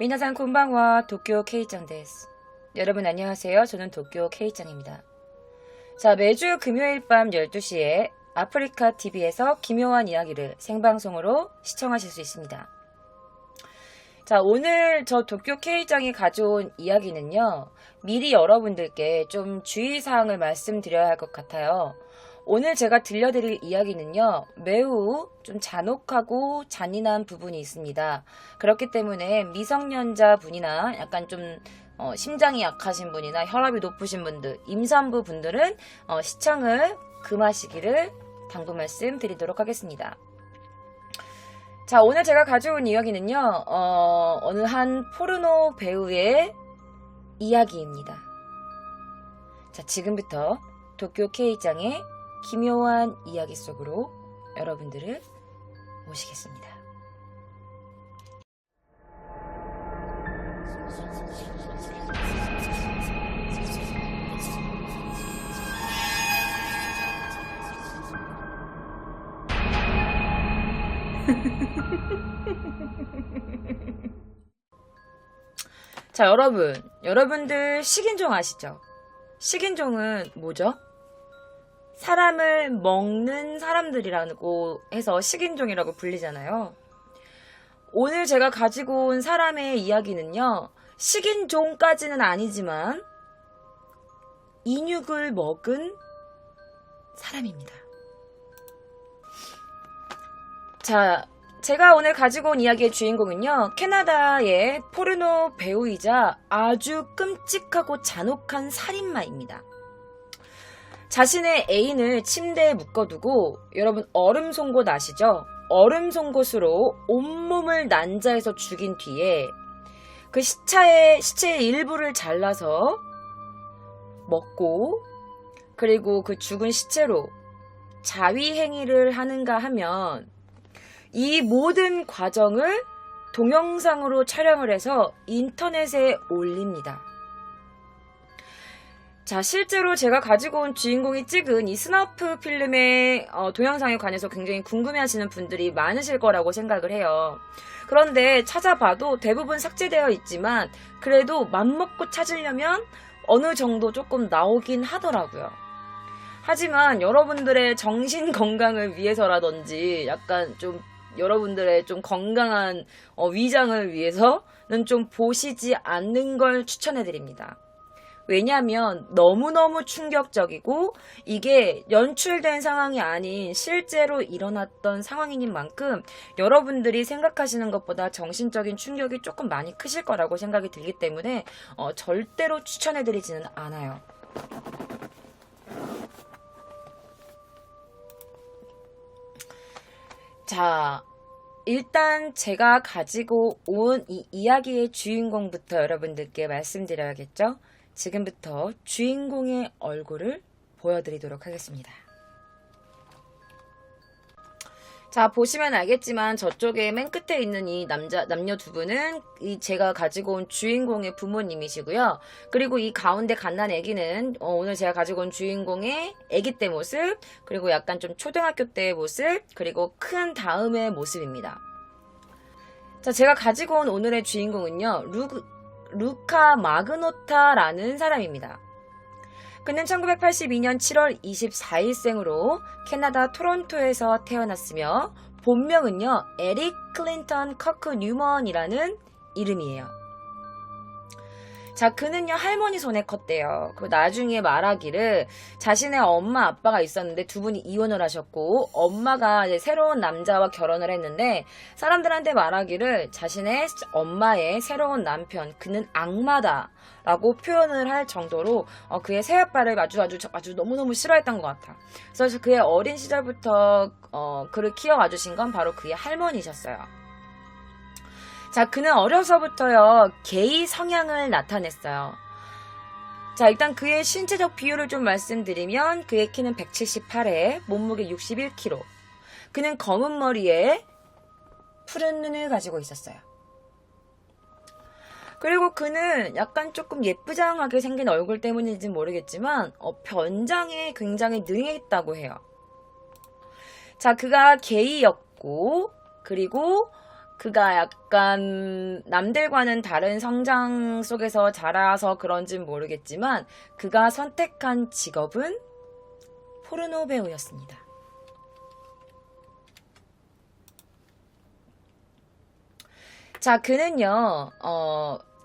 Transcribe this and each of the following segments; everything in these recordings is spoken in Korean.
미나산 콘방와 도쿄 K짱 데스. 여러분 안녕하세요. 저는 도쿄 K짱입니다. 자, 매주 금요일 밤 12시에 아프리카 TV에서 기묘한 이야기를 생방송으로 시청하실 수 있습니다. 자, 오늘 저 도쿄 K짱이 가져온 이야기는요, 미리 여러분들께 좀 주의사항을 말씀드려야 할 것 같아요. 오늘 제가 들려드릴 이야기는요, 매우 좀 잔혹하고 잔인한 부분이 있습니다. 그렇기 때문에 미성년자 분이나 약간 좀 심장이 약하신 분이나 혈압이 높으신 분들, 임산부 분들은 시청을 금하시기를 당부 말씀 드리도록 하겠습니다. 자, 오늘 제가 가져온 이야기는요, 어느 한 포르노 배우의 이야기입니다. 자, 지금부터 도쿄 K짱의 기묘한 이야기 속으로 여러분들을 모시겠습니다. 자, 여러분들 식인종 아시죠? 식인종은 뭐죠? 사람을 먹는 사람들이라고 해서 식인종이라고 불리잖아요. 오늘 제가 가지고 온 사람의 이야기는요, 식인종까지는 아니지만 인육을 먹은 사람입니다. 자, 제가 오늘 가지고 온 이야기의 주인공은요, 캐나다의 포르노 배우이자 아주 끔찍하고 잔혹한 살인마입니다. 자신의 애인을 침대에 묶어두고, 여러분 얼음 송곳 아시죠? 얼음 송곳으로 온몸을 난자해서 죽인 뒤에 그 시체의 일부를 잘라서 먹고, 그리고 그 죽은 시체로 자위행위를 하는가 하면 이 모든 과정을 동영상으로 촬영을 해서 인터넷에 올립니다. 자, 실제로 제가 가지고 온 주인공이 찍은 이 스너프 필름의 동영상에 관해서 굉장히 궁금해하시는 분들이 많으실 거라고 생각을 해요. 그런데 찾아봐도 대부분 삭제되어 있지만 그래도 맘먹고 찾으려면 어느 정도 조금 나오긴 하더라고요. 하지만 여러분들의 정신 건강을 위해서라든지 약간 좀 여러분들의 좀 건강한 위장을 위해서는 좀 보시지 않는 걸 추천해드립니다. 왜냐하면 너무너무 충격적이고 이게 연출된 상황이 아닌 실제로 일어났던 상황인 만큼 여러분들이 생각하시는 것보다 정신적인 충격이 조금 많이 크실 거라고 생각이 들기 때문에 절대로 추천해드리지는 않아요. 자, 일단 제가 가지고 온 이 이야기의 주인공부터 여러분들께 말씀드려야겠죠? 지금부터 주인공의 얼굴을 보여드리도록 하겠습니다. 자, 보시면 알겠지만 저쪽에 맨 끝에 있는 이 남녀 두 분은 제가 가지고 온 주인공의 부모님이시고요. 그리고 이 가운데 갓난 아기는 오늘 제가 가지고 온 주인공의 아기 때 모습, 그리고 약간 좀 초등학교 때의 모습, 그리고 큰 다음의 모습입니다. 자, 제가 가지고 온 오늘의 주인공은요, 루카 마그노타라는 사람입니다. 그는 1982년 7월 24일생으로 캐나다 토론토에서 태어났으며 본명은요, 에릭 클린턴 커크 뉴먼이라는 이름이에요. 자, 그는요, 할머니 손에 컸대요. 그 나중에 말하기를 자신의 엄마 아빠가 있었는데 두 분이 이혼을 하셨고 엄마가 이제 새로운 남자와 결혼을 했는데 사람들한테 말하기를 자신의 엄마의 새로운 남편, 그는 악마다 라고 표현을 할 정도로 그의 새아빠를 아주 너무너무 싫어했던 것 같아. 그래서 그의 어린 시절부터 그를 키워와 주신 건 바로 그의 할머니셨어요. 자, 그는 어려서부터요, 게이 성향을 나타냈어요. 자, 일단 그의 신체적 비율을 좀 말씀드리면 그의 키는 178에 몸무게 61kg. 그는 검은 머리에 푸른 눈을 가지고 있었어요. 그리고 그는 약간 조금 예쁘장하게 생긴 얼굴 때문인지 모르겠지만 변장에 굉장히 능했다고 해요. 자, 그가 게이였고, 그리고 그가 약간 남들과는 다른 성장 속에서 자라서 그런진 모르겠지만 그가 선택한 직업은 포르노 배우였습니다. 자, 그는요,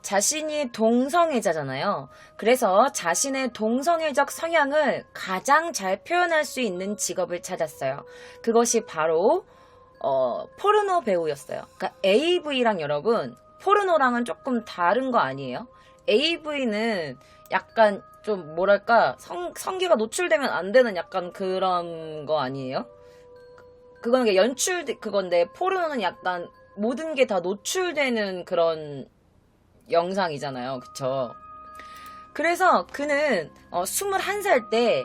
자신이 동성애자잖아요. 그래서 자신의 동성애적 성향을 가장 잘 표현할 수 있는 직업을 찾았어요. 그것이 바로 포르노 배우였어요. 그러니까 AV랑 여러분, 포르노랑은 조금 다른 거 아니에요? AV는 약간 좀 뭐랄까 성기가 노출되면 안 되는 약간 그런 거 아니에요? 그거는 연출 그건데 포르노는 약간 모든 게 다 노출되는 그런 영상이잖아요. 그쵸? 그래서 그는 21살 때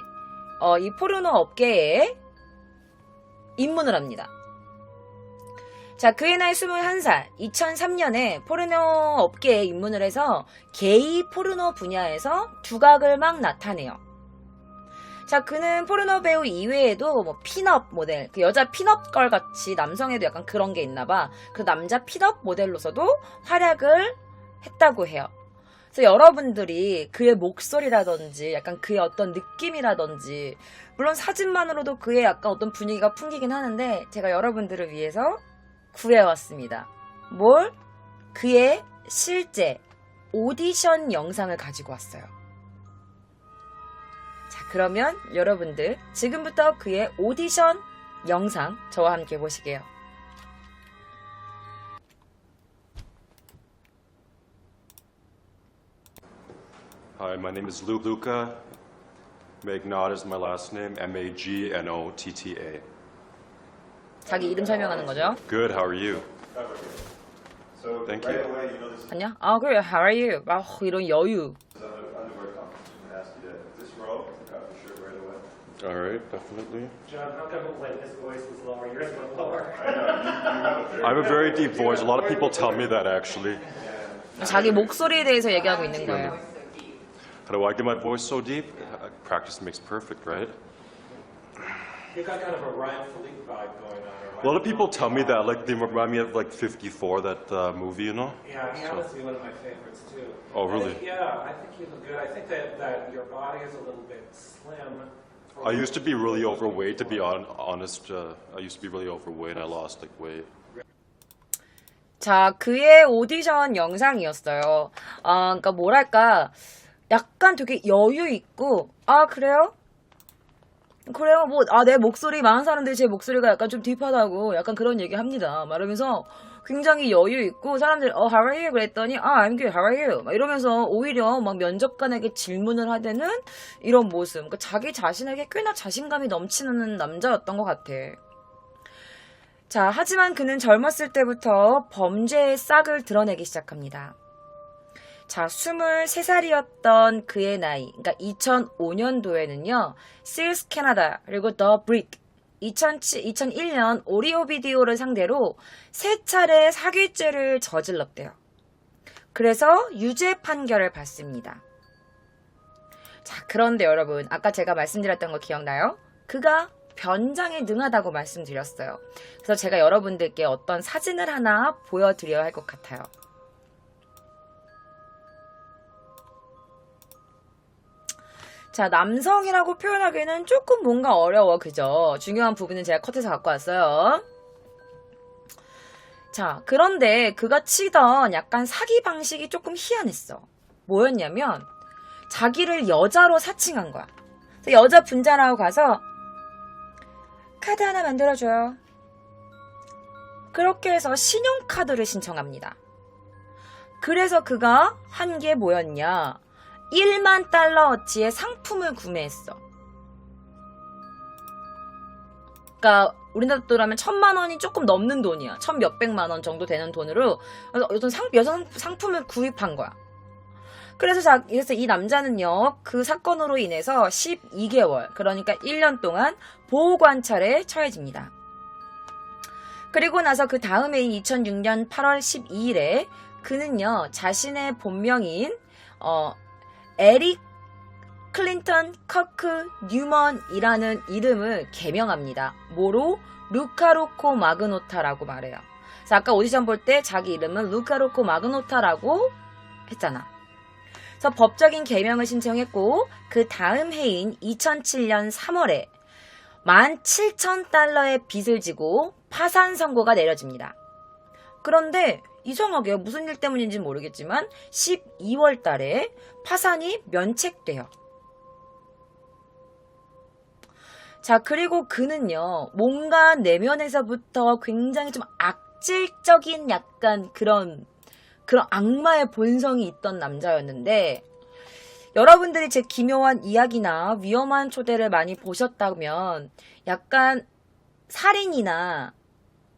이 포르노 업계에 입문을 합니다. 자, 그의 나이 21살, 2003년에 포르노 업계에 입문을 해서 게이 포르노 분야에서 두각을 막 나타내요. 자, 그는 포르노 배우 이외에도 뭐 핀업 모델, 그 여자 핀업 걸 같이 남성에도 약간 그런 게 있나 봐. 그 남자 핀업 모델로서도 활약을 했다고 해요. 그래서 여러분들이 그의 목소리라든지 약간 그의 어떤 느낌이라든지 물론 사진만으로도 그의 약간 어떤 분위기가 풍기긴 하는데 제가 여러분들을 위해서 구해왔습니다. 뭘? 그의 실제 오디션 영상을 가지고 왔어요. 자, 그러면 여러분들 지금부터 그의 오디션 영상 저와 함께 보시게요. Hi, my name is Luca. Magnot is my last name. Magnotta. 자기 이름 설명하는 거죠. Good. How are you? So Thank right you. away, you know this is 아니야? 아, 그래. How are you? 아, 이런 여유. an underwear competition. I'm gonna ask you to this row, cut your shirt right away. All right, definitely. John, how come like his voice was lower, yours went lower? I have a very deep voice. A lot of people tell me that actually. 자기 목소리에 대해서 얘기하고 있는 거예요. How do I get my voice so deep? Practice makes perfect, right? You got kind of a Ryan Philippe vibe going on. A lot of people tell me that, like they remind me of like 54, that movie, you know? Yeah, he happens to be one of my favorites too. Oh, I really? think, yeah, I think you look good. I think that your body is a little bit slim. I used to be really overweight, to be honest. I used to be really overweight. I lost like weight. 자, 그의 오디션 영상이었어요. 그러니까 뭐랄까 약간 되게 여유 있고, 아, 그래요? 그래요? 뭐, 내 목소리, 많은 사람들이 제 목소리가 약간 좀 딥하다고 약간 그런 얘기 합니다. 말하면서 굉장히 여유 있고, 사람들이, how are you? 그랬더니, I'm good, how are you? 막 이러면서 오히려 막 면접관에게 질문을 하되는 이런 모습. 그러니까 자기 자신에게 꽤나 자신감이 넘치는 남자였던 것 같아. 자, 하지만 그는 젊었을 때부터 범죄의 싹을 드러내기 시작합니다. 자, 23살이었던 그의 나이, 그러니까 2005년도에는요, Sears 캐나다, 그리고 The Brick, 2001년 오리오 비디오를 상대로 3차례 사기죄를 저질렀대요. 그래서 유죄 판결을 받습니다. 자, 그런데 여러분, 아까 제가 말씀드렸던 거 기억나요? 그가 변장에 능하다고 말씀드렸어요. 그래서 제가 여러분들께 어떤 사진을 하나 보여드려야 할 것 같아요. 자, 남성이라고 표현하기에는 조금 뭔가 어려워, 그죠? 중요한 부분은 제가 컷해서 갖고 왔어요. 자, 그런데 그가 치던 약간 사기 방식이 조금 희한했어. 뭐였냐면 자기를 여자로 사칭한 거야. 그래서 여자 분장하고 가서 카드 하나 만들어줘요. 그렇게 해서 신용카드를 신청합니다. 그래서 그가 한 게 뭐였냐? 1만 달러어치의 상품을 구매했어. 그러니까 우리나라 돈으로 하면 1,000만 원이 조금 넘는 돈이야. 1,몇백만 원 정도 되는 돈으로 어떤 여성 상품을 구입한 거야. 그래서 이 남자는요, 그 사건으로 인해서 12개월, 그러니까 1년 동안 보호관찰에 처해집니다. 그리고 나서 그 다음 해인 2006년 8월 12일에 그는요, 자신의 본명인 에릭 클린턴 커크 뉴먼이라는 이름을 개명합니다. 뭐로? 루카 로코 마그노타라고 말해요. 그래서 아까 오디션 볼 때 자기 이름은 루카 로코 마그노타라고 했잖아. 그래서 법적인 개명을 신청했고 그 다음 해인 2007년 3월에 17,000달러의 빚을 지고 파산 선고가 내려집니다. 그런데 이상하게 무슨 일 때문인지 모르겠지만 12월 달에 파산이 면책돼요. 자, 그리고 그는요, 뭔가 내면에서부터 굉장히 좀 악질적인 약간 그런 악마의 본성이 있던 남자였는데, 여러분들이 제 기묘한 이야기나 위험한 초대를 많이 보셨다면, 약간 살인이나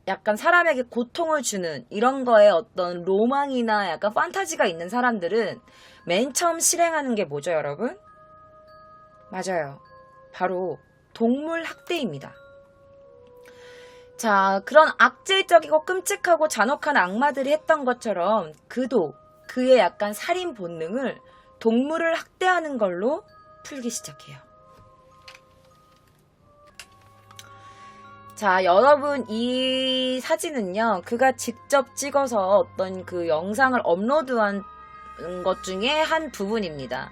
약간 사람에게 고통을 주는 이런 거에 어떤 로망이나 약간 판타지가 있는 사람들은 맨 처음 실행하는 게 뭐죠, 여러분? 맞아요. 바로 동물 학대입니다. 자, 그런 악질적이고 끔찍하고 잔혹한 악마들이 했던 것처럼 그도 그의 약간 살인 본능을 동물을 학대하는 걸로 풀기 시작해요. 자, 여러분 이 사진은요, 그가 직접 찍어서 어떤 그 영상을 업로드한 것 중에 한 부분입니다.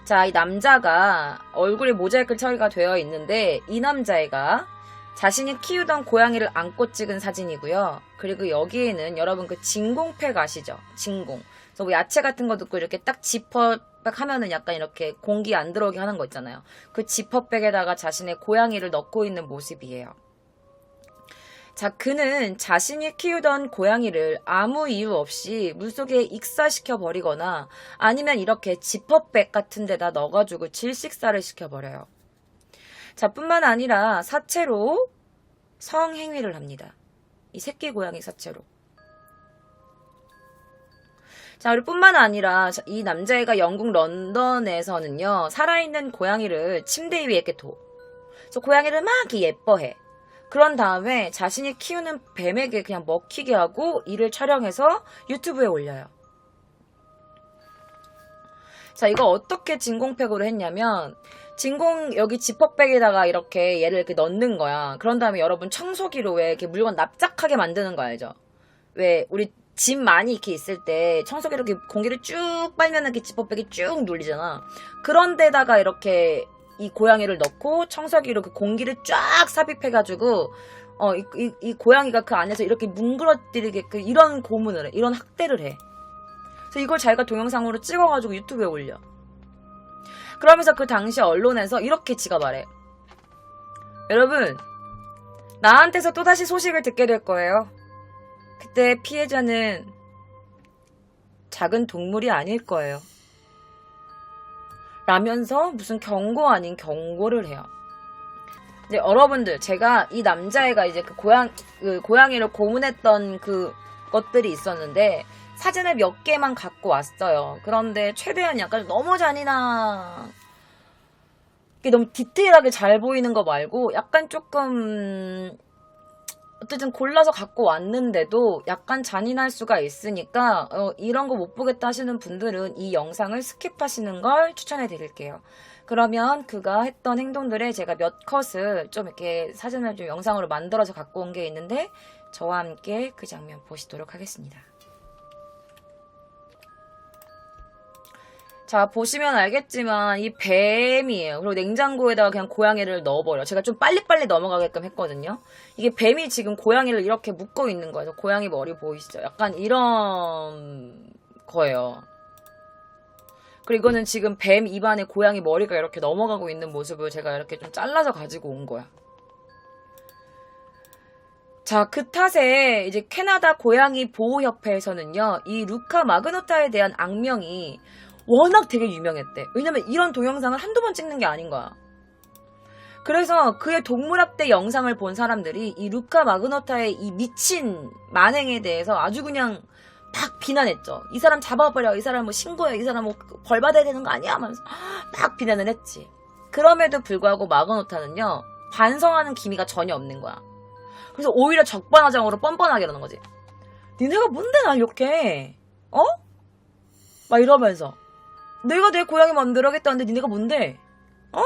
자, 이 남자가 얼굴에 모자이크 처리가 되어 있는데 이 남자애가 자신이 키우던 고양이를 안고 찍은 사진이고요. 그리고 여기에는 여러분 그 진공팩 아시죠? 진공. 그래서 뭐 야채 같은 거 넣고 이렇게 딱 지퍼백 하면은 약간 이렇게 공기 안 들어오게 하는 거 있잖아요. 그 지퍼백에다가 자신의 고양이를 넣고 있는 모습이에요. 자, 그는 자신이 키우던 고양이를 아무 이유 없이 물속에 익사시켜 버리거나 아니면 이렇게 지퍼백 같은 데다 넣어가지고 질식사를 시켜버려요. 자, 뿐만 아니라 사체로 성행위를 합니다. 이 새끼 고양이 사체로. 자, 그리고 뿐만 아니라 이 남자애가 영국 런던에서는요, 살아있는 고양이를 침대 위에 이렇게 둬. 그래서 고양이를 막 이렇게 예뻐해. 그런 다음에 자신이 키우는 뱀에게 그냥 먹히게 하고 이를 촬영해서 유튜브에 올려요. 자, 이거 어떻게 진공팩으로 했냐면 진공 여기 지퍼백에다가 이렇게 얘를 이렇게 넣는 거야. 그런 다음에 여러분 청소기로 왜 이렇게 물건 납작하게 만드는 거 알죠? 왜 우리 짐 많이 이렇게 있을 때 청소기로 이렇게 공기를 쭉 빨면 이렇게 지퍼백이 쭉 눌리잖아. 그런 데다가 이렇게 이 고양이를 넣고 청소기로 그 공기를 쫙 삽입해가지고 이 고양이가 그 안에서 이렇게 뭉그러뜨리게 이런 고문을 해. 이런 학대를 해. 그래서 이걸 자기가 동영상으로 찍어가지고 유튜브에 올려. 그러면서 그 당시 언론에서 이렇게 지가 말해. 여러분, 나한테서 또다시 소식을 듣게 될 거예요. 그때 피해자는 작은 동물이 아닐 거예요. 라면서 무슨 경고 아닌 경고를 해요. 이제 여러분들, 제가 이 남자애가 이제 그 고양이를 고문했던 그 것들이 있었는데 사진을 몇 개만 갖고 왔어요. 그런데 최대한 약간 너무 잔인한, 너무 디테일하게 잘 보이는 거 말고 약간 조금 어쨌든 골라서 갖고 왔는데도 약간 잔인할 수가 있으니까 이런 거 못 보겠다 하시는 분들은 이 영상을 스킵하시는 걸 추천해 드릴게요. 그러면 그가 했던 행동들에 제가 몇 컷을 좀 이렇게 사진을 좀 영상으로 만들어서 갖고 온 게 있는데 저와 함께 그 장면 보시도록 하겠습니다. 자, 보시면 알겠지만 이 뱀이에요. 그리고 냉장고에다가 그냥 고양이를 넣어버려. 제가 좀 빨리빨리 넘어가게끔 했거든요. 이게 뱀이 지금 고양이를 이렇게 묶어 있는 거예요. 고양이 머리 보이시죠? 약간 이런 거예요. 그리고 이거는 지금 뱀 입안에 고양이 머리가 이렇게 넘어가고 있는 모습을 제가 이렇게 좀 잘라서 가지고 온 거야. 자, 그 탓에 이제 캐나다 고양이 보호협회에서는요, 이 루카 마그노타에 대한 악명이 워낙 되게 유명했대. 왜냐면 이런 동영상을 한두 번 찍는 게 아닌 거야. 그래서 그의 동물학대 영상을 본 사람들이 이 루카 마그노타의 이 미친 만행에 대해서 아주 그냥 막 비난했죠. 이 사람 잡아버려. 이 사람 뭐 신고해. 이 사람 뭐 벌 받아야 되는 거 아니야? 하면서 막 비난을 했지. 그럼에도 불구하고 마그노타는요, 반성하는 기미가 전혀 없는 거야. 그래서 오히려 적반하장으로 뻔뻔하게 이러는 거지. 니네가 뭔데 날 욕해? 어? 막 이러면서. 내가 내 고양이 마음대로 하겠다는데 니네가 뭔데? 어?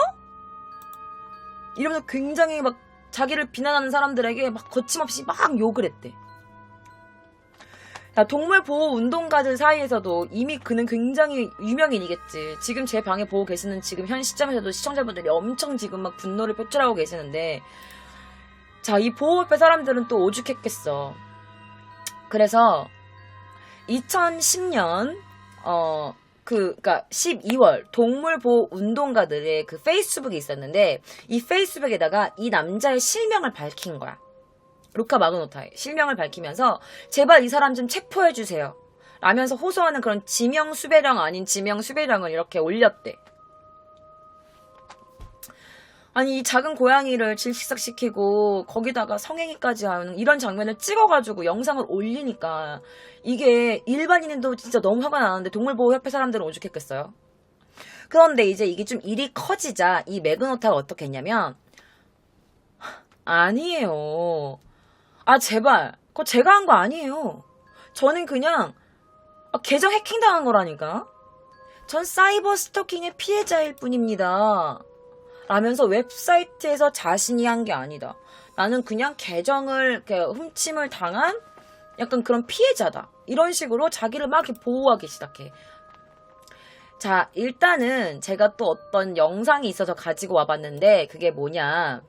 이러면서 굉장히 막 자기를 비난하는 사람들에게 막 거침없이 막 욕을 했대. 자, 동물보호운동가들 사이에서도 이미 그는 굉장히 유명인이겠지. 지금 제 방에 보고 계시는 지금 현 시점에서도 시청자분들이 엄청 지금 막 분노를 표출하고 계시는데, 자, 이 보호협회 사람들은 또 오죽했겠어. 그래서 2010년 그러니까 12월 동물보호운동가들의 그 페이스북이 있었는데, 이 페이스북에다가 이 남자의 실명을 밝힌 거야. 루카 마그노타의 실명을 밝히면서 제발 이 사람 좀 체포해주세요 라면서 호소하는 그런 지명수배령 아닌 지명수배령을 이렇게 올렸대. 아니, 이 작은 고양이를 질식시키고 거기다가 성행위까지 하는 이런 장면을 찍어가지고 영상을 올리니까 이게 일반인도 진짜 너무 화가 나는데 동물보호협회 사람들은 오죽했겠어요. 그런데 이제 이게 좀 일이 커지자 이 매그노타가 어떻게 했냐면, 아니에요. 아, 제발. 그거 제가 한 거 아니에요. 저는 그냥 계정 해킹당한 거라니까. 전 사이버 스토킹의 피해자일 뿐입니다. 라면서 웹사이트에서 자신이 한 게 아니다. 나는 그냥 계정을 이렇게 훔침을 당한 약간 그런 피해자다. 이런 식으로 자기를 막 이렇게 보호하기 시작해. 자, 일단은 제가 또 어떤 영상이 있어서 가지고 와봤는데, 그게 뭐냐.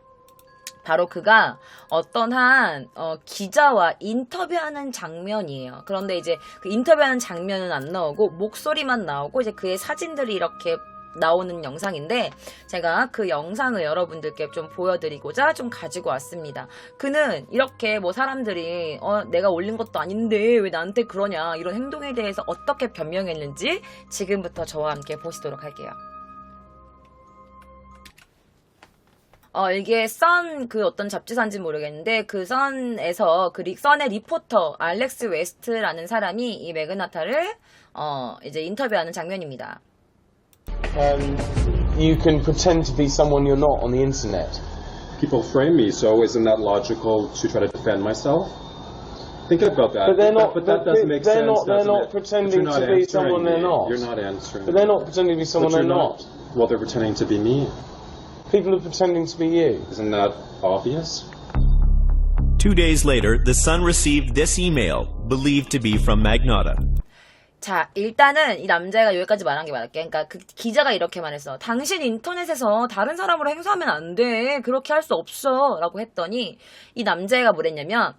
바로 그가 어떤 한 기자와 인터뷰하는 장면이에요. 그런데 이제 그 인터뷰하는 장면은 안 나오고 목소리만 나오고 이제 그의 사진들이 이렇게 나오는 영상인데, 제가 그 영상을 여러분들께 좀 보여드리고자 좀 가지고 왔습니다. 그는 이렇게 뭐 사람들이 내가 올린 것도 아닌데 왜 나한테 그러냐 이런 행동에 대해서 어떻게 변명했는지 지금부터 저와 함께 보시도록 할게요. 이게 선 그 어떤 잡지사인지 모르겠는데, 그 선에서 그 선의 리포터 알렉스 웨스트라는 사람이 이 매그나타를 이제 인터뷰하는 장면입니다. You can pretend to be someone you're not on the internet. People frame me, so isn't that logical to try to defend myself? Think about that. But they're not. But that doesn't make sense. They're doesn't not it? pretending But you're not to be answering someone they're me. not. You're not answering. But they're not pretending to be someone But they're you're not. Well, they're pretending to be me. People are pretending to be you. Isn't that obvious? 2 days later, the Sun received this email, believed to be from Magnata. 자, 일단은 이 남자가 여기까지 말한 게 맞을게. 그러니까 그 기자가 이렇게 말했어. 당신 인터넷에서 다른 사람으로 행동하면 안 돼. 그렇게 할 수 없어. 라고 했더니 이 남자애가 뭐랬냐면,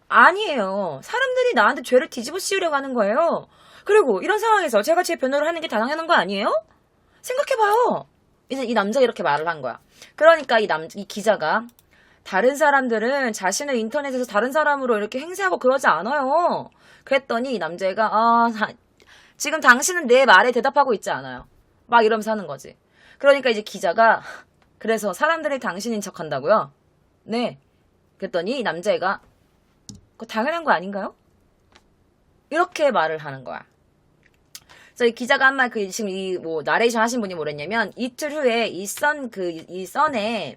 아니에요. 사람들이 나한테 죄를 뒤집어 씌우려고 하는 거예요. 그리고 이런 상황에서 제가 제 변호를 하는 게 당연한 거 아니에요? 생각해봐요. 이제 이 남자가 이렇게 말을 한 거야. 그러니까 이 기자가, 다른 사람들은 자신을 인터넷에서 다른 사람으로 이렇게 행세하고 그러지 않아요. 그랬더니 이 남자애가 지금 당신은 내 말에 대답하고 있지 않아요. 막 이러면서 하는 거지. 그러니까 이제 기자가, 그래서 사람들이 당신인 척한다고요? 네. 그랬더니 이 남자애가, 그거 당연한 거 아닌가요? 이렇게 말을 하는 거야. 그래서 이 기자가 한 말, 지금 이 나레이션 하신 분이 뭐랬냐면, 이틀 후에 이 선에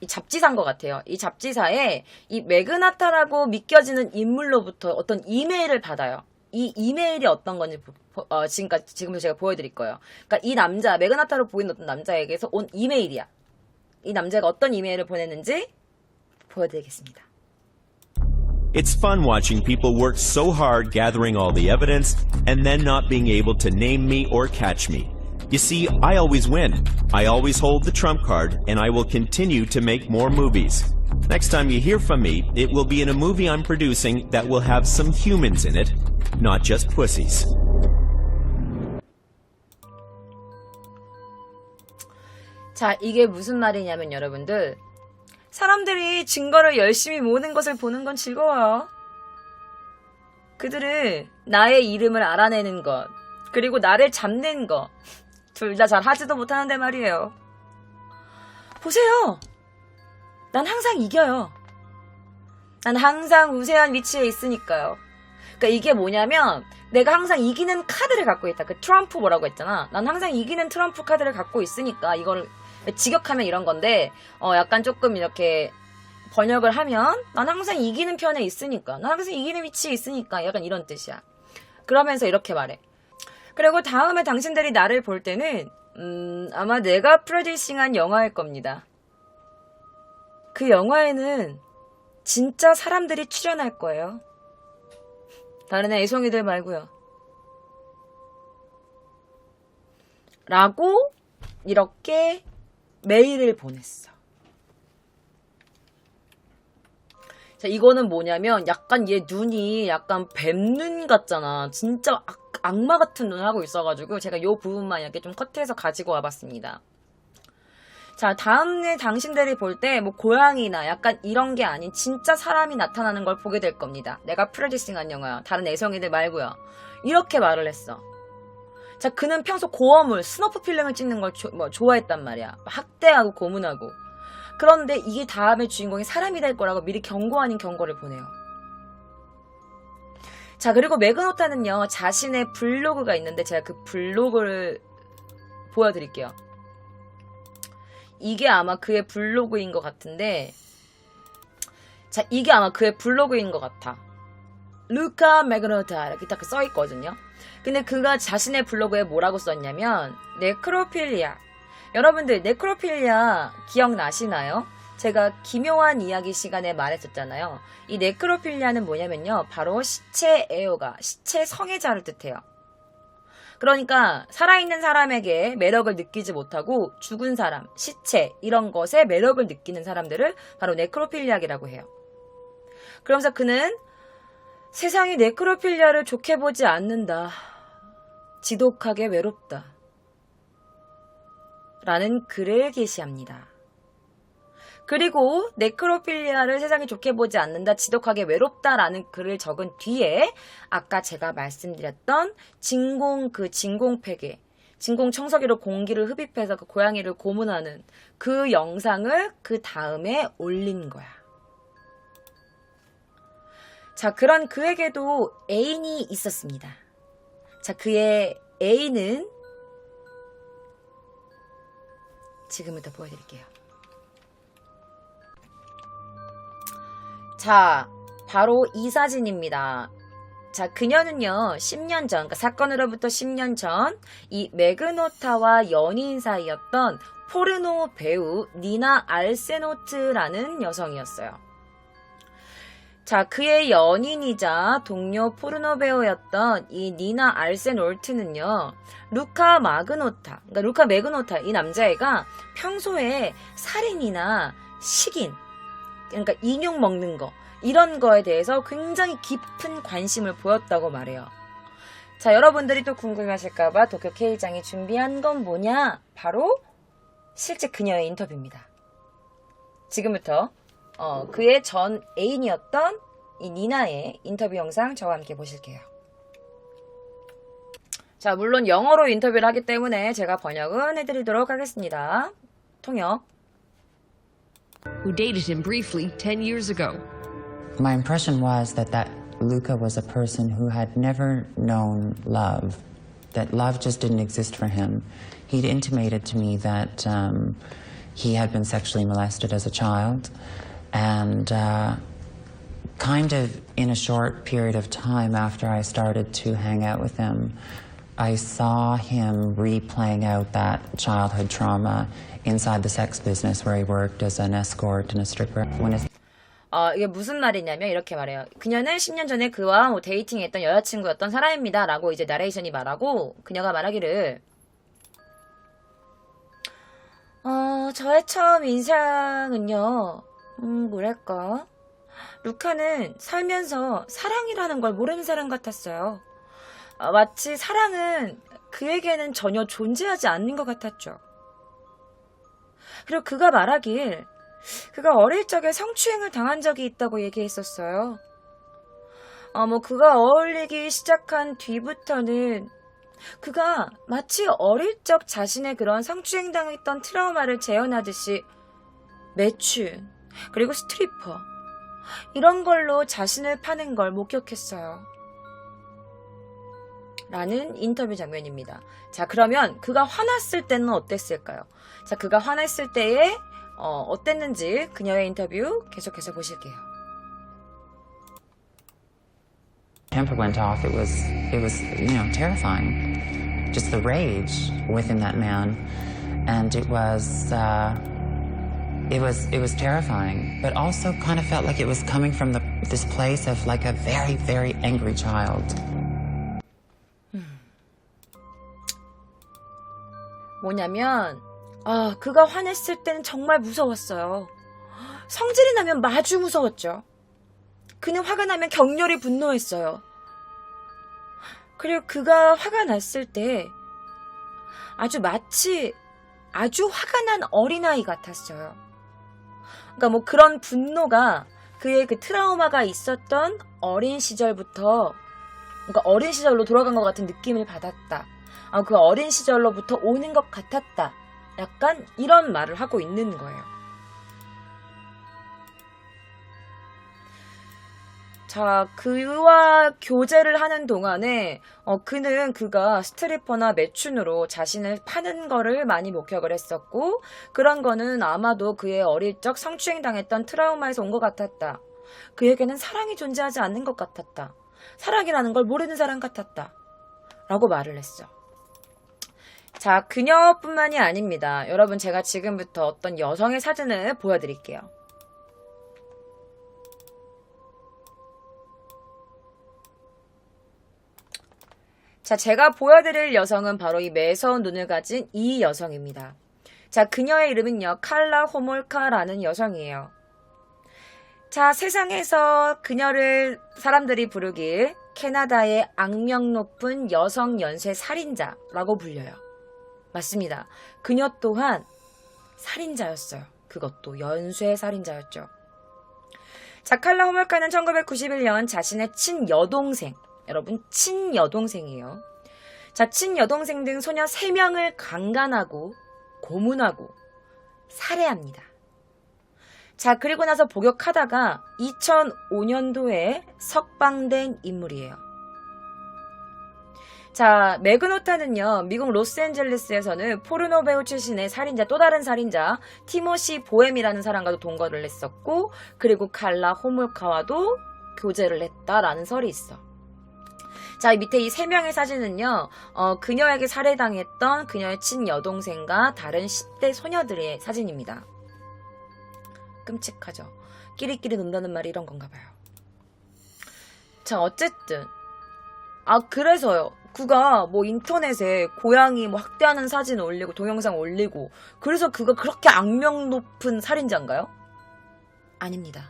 이 잡지사인 것 같아요. 이 잡지사에 이 매그나타라고 믿겨지는 인물로부터 어떤 이메일을 받아요. 이 이메일이 어떤 건지 지금도 제가 보여드릴 거예요. 그러니까 이 남자, 매그나타로 보이는 어떤 남자에게서 온 이메일이야. 이 남자가 어떤 이메일을 보냈는지 보여드리겠습니다. It's fun watching people work so hard gathering all the evidence and then not being able to name me or catch me. You see, I always win. I always hold the trump card, and I will continue to make more movies. Next time you hear from me, it will be in a movie I'm producing that will have some humans in it, not just pussies. 자, 이게 무슨 말이냐면 여러분들, 사람들이 증거를 열심히 모으는 것을 보는 건 즐거워요. 그들은 나의 이름을 알아내는 것, 그리고 나를 잡는 것, 둘 다 잘 하지도 못하는데 말이에요. 보세요. 난 항상 이겨요. 난 항상 우세한 위치에 있으니까요. 그러니까 이게 뭐냐면, 내가 항상 이기는 카드를 갖고 있다. 그 트럼프 뭐라고 했잖아. 난 항상 이기는 트럼프 카드를 갖고 있으니까, 이걸 직역하면 이런 건데, 약간 조금 이렇게 번역을 하면, 난 항상 이기는 편에 있으니까, 난 항상 이기는 위치에 있으니까, 약간 이런 뜻이야. 그러면서 이렇게 말해. 그리고 다음에 당신들이 나를 볼 때는 아마 내가 프로듀싱한 영화일 겁니다. 그 영화에는 진짜 사람들이 출연할 거예요. 다른 애송이들 말고요. 라고 이렇게 메일을 보냈어. 자, 이거는 뭐냐면 약간 얘 눈이 약간 뱀눈 같잖아. 진짜 악마 같은 눈 하고 있어가지고 제가 요 부분만 이렇게 좀 커트해서 가지고 와봤습니다. 자, 다음에 당신들이 볼 때 뭐 고양이나 약간 이런 게 아닌 진짜 사람이 나타나는 걸 보게 될 겁니다. 내가 프로듀싱한 영화야. 다른 애송이들 말고요. 이렇게 말을 했어. 자, 그는 평소 고어물, 스너프 필름을 찍는 걸 좋아했단 말이야. 학대하고 고문하고. 그런데 이게 다음에 주인공이 사람이 될 거라고 미리 경고 아닌 경고를 보내요. 자, 그리고 매그노타는요, 자신의 블로그가 있는데 제가 그 블로그를 보여드릴게요. 이게 아마 그의 블로그인 것 같은데, 자, 이게 아마 그의 블로그인 것 같아. 루카 매그노타 이렇게 딱 써있거든요. 근데 그가 자신의 블로그에 뭐라고 썼냐면 네크로필리아. 여러분들 네크로필리아 기억나시나요? 제가 기묘한 이야기 시간에 말했었잖아요. 이 네크로필리아는 뭐냐면요, 바로 시체 애호가, 시체 성애자를 뜻해요. 그러니까 살아있는 사람에게 매력을 느끼지 못하고 죽은 사람, 시체 이런 것에 매력을 느끼는 사람들을 바로 네크로필리아라고 해요. 그러면서 그는 세상이 네크로필리아를 좋게 보지 않는다. 지독하게 외롭다. 라는 글을 게시합니다. 그리고 네크로필리아를 세상이 좋게 보지 않는다, 지독하게 외롭다라는 글을 적은 뒤에 아까 제가 말씀드렸던 진공팩에 진공 청소기로 공기를 흡입해서 그 고양이를 고문하는 그 영상을 그 다음에 올린 거야. 자, 그런 그에게도 애인이 있었습니다. 자, 그의 애인은 지금부터 보여드릴게요. 자, 바로 이 사진입니다. 자, 그녀는요, 10년 전, 그러니까 사건으로부터 10년 전, 이 매그노타와 연인 사이였던 포르노 배우 니나 알세노트라는 여성이었어요. 자, 그의 연인이자 동료 포르노 배우였던 이 니나 알세노트는요, 루카 매그노타, 이 남자애가 평소에 살인이나 식인, 그러니까 인육 먹는 거, 이런 거에 대해서 굉장히 깊은 관심을 보였다고 말해요. 자, 여러분들이 또 궁금하실까봐 도쿄 K장이 준비한 건 뭐냐? 바로 실제 그녀의 인터뷰입니다. 지금부터 그의 전 애인이었던 이 니나의 인터뷰 영상 저와 함께 보실게요. 자, 물론 영어로 인터뷰를 하기 때문에 제가 번역은 해드리도록 하겠습니다. 통역. Who dated him briefly 10 years ago. My impression was that Luca was a person who had never known love, that love just didn't exist for him. He'd intimated to me that he had been sexually molested as a child, and kind of in a short period of time after I started to hang out with him, I saw him replaying out that childhood trauma inside the sex business where he worked as an escort and a stripper. 이게 무슨 말이냐면 이렇게 말해요. 그녀는 10년 전에 그와 데이팅했던 여자친구였던 사람입니다. 라고 이제 나레이션이 말하고, 그녀가 말하기를 저의 처음 인상은요, 뭐랄까, 루카는 살면서 사랑이라는 걸 모르는 사람 같았어요. 마치 사랑은 그에게는 전혀 존재하지 않는 것 같았죠. 그리고 그가 말하길 그가 어릴 적에 성추행을 당한 적이 있다고 얘기했었어요. 그가 어울리기 시작한 뒤부터는 그가 마치 어릴 적 자신의 그런 성추행 당했던 트라우마를 재현하듯이 매춘, 그리고 스트리퍼, 이런 걸로 자신을 파는 걸 목격했어요. 라는 인터뷰 장면입니다. 자, 그러면 그가 화났을 때는 어땠을까요? 자, 그가 화났을 때에 어땠는지 그녀의 인터뷰 계속해서 보실게요. Temper went off. It was terrifying. Just the rage within that man, and it was terrifying. But also kind of felt like it was coming from this place of like a very, very angry child. 뭐냐면 그가 화냈을 때는 정말 무서웠어요. 성질이 나면 마주 무서웠죠. 그는 화가 나면 격렬히 분노했어요. 그리고 그가 화가 났을 때 마치 아주 화가 난 어린아이 같았어요. 그러니까 뭐 그런 분노가 그의 그 트라우마가 있었던 어린 시절부터, 그러니까 어린 시절로 돌아간 것 같은 느낌을 받았다. 그 어린 시절로부터 오는 것 같았다. 약간 이런 말을 하고 있는 거예요. 자, 그와 교제를 하는 동안에 그가 스트리퍼나 매춘으로 자신을 파는 거를 많이 목격을 했었고, 그런 거는 아마도 그의 어릴 적 성추행 당했던 트라우마에서 온 것 같았다. 그에게는 사랑이 존재하지 않는 것 같았다. 사랑이라는 걸 모르는 사람 같았다. 라고 말을 했어. 자, 그녀뿐만이 아닙니다. 여러분, 제가 지금부터 어떤 여성의 사진을 보여드릴게요. 자, 제가 보여드릴 여성은 바로 이 매서운 눈을 가진 이 여성입니다. 자, 그녀의 이름은요, 칼라 호몰카라는 여성이에요. 자, 세상에서 그녀를 사람들이 부르길 캐나다의 악명 높은 여성 연쇄 살인자라고 불려요. 맞습니다. 그녀 또한 살인자였어요. 그것도 연쇄 살인자였죠. 자, 칼라 호몰카는 1991년 자신의 친여동생, 여러분 친여동생이에요. 자, 친여동생 등 소녀 3명을 강간하고 고문하고 살해합니다. 자, 그리고 나서 복역하다가 2005년도에 석방된 인물이에요. 자, 메그 노타는요, 미국 로스앤젤레스에서는 포르노 배우 출신의 살인자, 또 다른 살인자 티모시 보엠이라는 사람과도 동거를 했었고, 그리고 칼라 호몰카와도 교제를 했다라는 설이 있어. 자, 밑에 이 3명의 사진은요, 그녀에게 살해당했던 그녀의 친여동생과 다른 10대 소녀들의 사진입니다. 끔찍하죠. 끼리끼리 논다는 말이 이런 건가 봐요. 자, 어쨌든 그래서요, 그가 뭐 인터넷에 고양이 뭐 학대하는 사진 올리고 동영상 올리고, 그래서 그가 그렇게 악명 높은 살인자인가요? 아닙니다.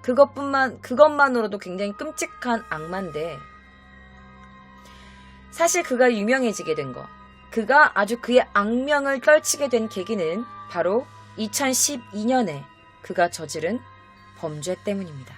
그것만으로도 굉장히 끔찍한 악마인데, 사실 그가 유명해지게 된 거, 그가 아주 그의 악명을 떨치게 된 계기는 바로 2012년에 그가 저지른 범죄 때문입니다.